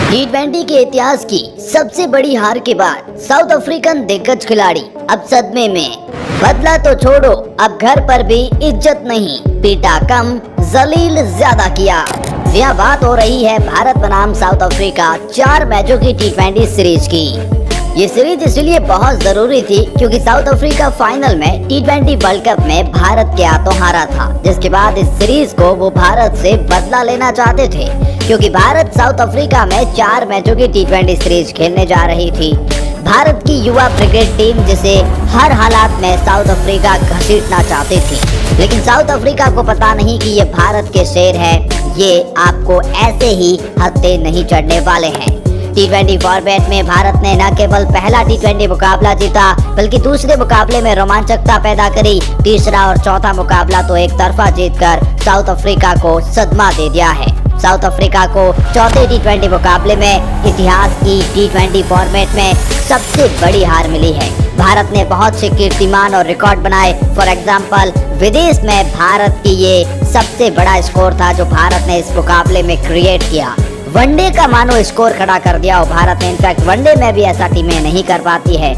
T20 के इतिहास की सबसे बड़ी हार के बाद साउथ अफ्रीकन दिग्गज खिलाड़ी अब सदमे में। बदला तो छोड़ो, अब घर पर भी इज्जत नहीं, पीटा कम, जलील ज्यादा किया। यह बात हो रही है भारत बनाम साउथ अफ्रीका 4 मैचों की T20 सीरीज की। ये सीरीज इसलिए बहुत जरूरी थी क्योंकि साउथ अफ्रीका फाइनल में T20 वर्ल्ड कप में भारत के हाथों हारा था, जिसके बाद इस सीरीज को वो भारत से बदला लेना चाहते थे क्योंकि भारत साउथ अफ्रीका में 4 मैचों की T20 सीरीज खेलने जा रही थी। भारत की युवा क्रिकेट टीम जिसे हर हालात में साउथ अफ्रीका घसीटना चाहती थी, लेकिन साउथ अफ्रीका को पता नहीं कि ये भारत के शेर है, ये आपको ऐसे ही हत्थे नहीं चढ़ने वाले हैं। T20 फॉर्मेट में भारत ने न केवल पहला T20 मुकाबला जीता बल्कि दूसरे मुकाबले में रोमांचकता पैदा करी। तीसरा और चौथा मुकाबला तो एक तरफा जीतकर साउथ अफ्रीका को सदमा दे दिया है। साउथ अफ्रीका को चौथे T20 मुकाबले में इतिहास की T20 फॉर्मेट में सबसे बड़ी हार मिली है। भारत ने बहुत से कीर्तिमान और रिकॉर्ड बनाए। फॉर एग्जाम्पल, विदेश में भारत की ये सबसे बड़ा स्कोर था जो भारत ने इस मुकाबले में क्रिएट किया। वनडे का मानो स्कोर खड़ा कर दिया और भारत ने, इनफैक्ट वनडे में भी ऐसा टीमें नहीं कर पाती है।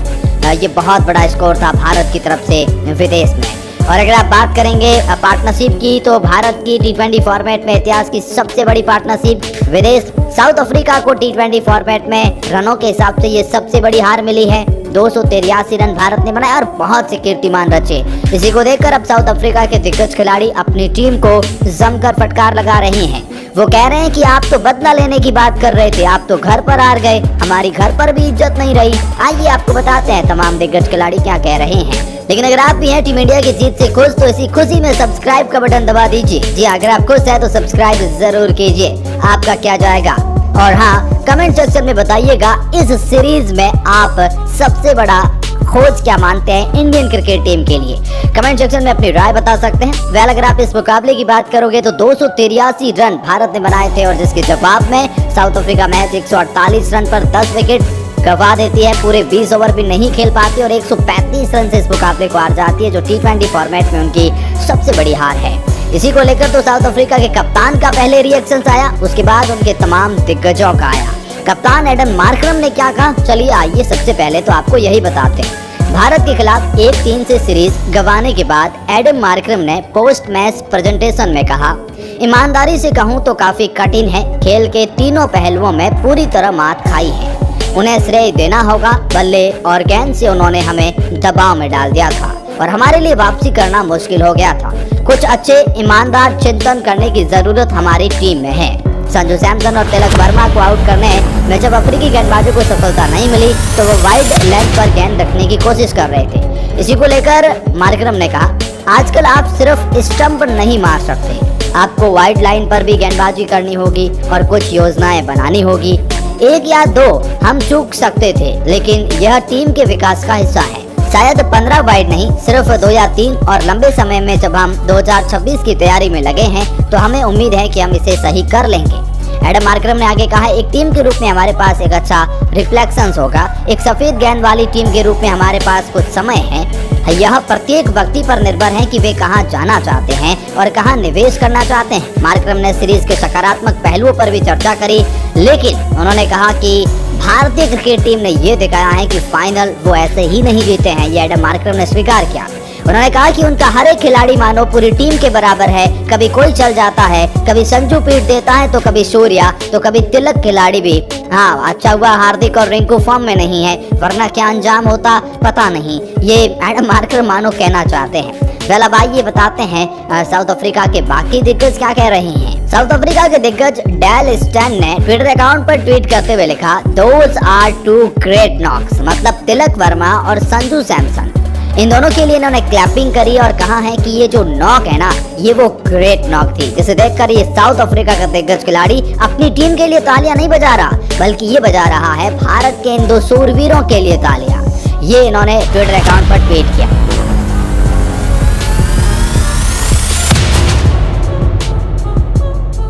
ये बहुत बड़ा स्कोर था भारत की तरफ से विदेश में। और अगर आप बात करेंगे पार्टनरशिप की, तो भारत की T20 फॉर्मेट में इतिहास की सबसे बड़ी पार्टनरशिप विदेश साउथ अफ्रीका को T20 फॉर्मेट में रनों के हिसाब से ये सबसे बड़ी हार मिली है। 283 रन भारत ने बनाए और बहुत से कीर्तिमान रचे। इसी को देखकर अब साउथ अफ्रीका के दिग्गज खिलाड़ी अपनी टीम को जमकर फटकार लगा रहे हैं। वो कह रहे हैं कि आप तो बदला लेने की बात कर रहे थे, आप तो घर पर हार गए, हमारी घर पर भी इज्जत नहीं रही। आइए आपको बताते हैं तमाम दिग्गज खिलाड़ी क्या कह रहे हैं। लेकिन अगर आप भी हैं टीम इंडिया की जीत से खुश, तो इसी खुशी में सब्सक्राइब का बटन दबा दीजिए। जी अगर आप खुश हैं तो सब्सक्राइब जरूर कीजिए, आपका क्या जाएगा। और हाँ, कमेंट सेक्शन में बताइएगा इस सीरीज में आप सबसे बड़ा खोज क्या मानते हैं इंडियन क्रिकेट टीम के लिए। कमेंट सेक्शन में अपनी राय बता सकते हैं। वेल, अगर आप इस मुकाबले की बात करोगे तो 283 रन भारत ने बनाए थे और जिसके जवाब में साउथ अफ्रीका मैच 148 रन पर 10 विकेट गंवा देती है। पूरे 20 ओवर भी नहीं खेल पाती और 135 रन से इस मुकाबले को हार जाती है, जो T20 फॉर्मेट में उनकी सबसे बड़ी हार है। इसी को लेकर तो साउथ अफ्रीका के कप्तान का पहले रिएक्शन आया, उसके बाद उनके तमाम दिग्गजों का आया। कप्तान एडम मार्करम ने क्या कहा, चलिए आइए सबसे पहले तो आपको यही बताते हैं। भारत के खिलाफ 1-3 से सीरीज गंवाने के बाद एडम मार्करम ने पोस्ट मैच प्रेजेंटेशन में कहा, ईमानदारी से कहूँ तो काफी कठिन है, खेल के तीनों पहलुओं में पूरी तरह मात खाई है। उन्हें श्रेय देना होगा, बल्ले और गेंद से उन्होंने हमें दबाव में डाल दिया था और हमारे लिए वापसी करना मुश्किल हो गया था। कुछ अच्छे ईमानदार चिंतन करने की जरूरत हमारी टीम में है। संजू सैमसन और तिलक वर्मा को आउट करने में जब अफ्रीकी गेंदबाजों को सफलता नहीं मिली तो वो वाइड लेग पर गेंद रखने की कोशिश कर रहे थे। इसी को लेकर मार्करम ने कहा, आजकल आप सिर्फ स्टंप नहीं मार सकते, आपको वाइड लाइन पर भी गेंदबाजी करनी होगी और कुछ योजनाएं बनानी होगी। 1 या 2 हम चूक सकते थे, लेकिन यह टीम के विकास का हिस्सा है। शायद 15 वाइड नहीं, सिर्फ 2 या 3, और लंबे समय में जब हम 2026 की तैयारी में लगे हैं तो हमें उम्मीद है कि हम इसे सही कर लेंगे। एडम मार्करम ने आगे कहा, एक टीम के रूप में हमारे पास एक अच्छा रिफ्लेक्शंस होगा। एक सफेद गेंद वाली टीम के रूप में हमारे पास कुछ समय है। यह प्रत्येक व्यक्ति पर निर्भर है कि वे कहां जाना चाहते हैं और कहां निवेश करना चाहते हैं। मार्करम ने सीरीज के सकारात्मक पहलुओं पर भी चर्चा करी, लेकिन उन्होंने कहा कि भारतीय क्रिकेट टीम ने ये दिखाया है कि फाइनल वो ऐसे ही नहीं जीते हैं। ये एडम मार्करम ने स्वीकार किया। उन्होंने कहा कि उनका हर एक खिलाड़ी मानो पूरी टीम के बराबर है। कभी कोई चल जाता है, कभी संजू पीट देता है, तो कभी सूर्या, तो कभी तिलक खिलाड़ी भी। हाँ, अच्छा हुआ हार्दिक और रिंकू फॉर्म में नहीं है, वरना क्या अंजाम होता पता नहीं। ये एडम मार्करम मानो कहना चाहते हैं। चल अब आइए बताते हैं साउथ अफ्रीका के बाकी दिग्गज क्या कह रहे हैं। साउथ अफ्रीका के दिग्गज डेल स्टैन ने ट्विटर अकाउंट पर ट्वीट करते हुए लिखा, दोज आर 2 ग्रेट नॉक्स, मतलब तिलक वर्मा और संजू सैमसन। इन दोनों के लिए इन्होंने क्लैपिंग करी और कहा है कि ये जो नॉक है ना, ये वो ग्रेट नॉक थी, जिसे देखकर ये साउथ अफ्रीका का दिग्गज खिलाड़ी अपनी टीम के लिए तालियां नहीं बजा रहा, बल्कि ये बजा रहा है भारत के इन 2 शूरवीरों के लिए तालियां। ये इन्होंने ट्विटर अकाउंट पर ट्वीट किया।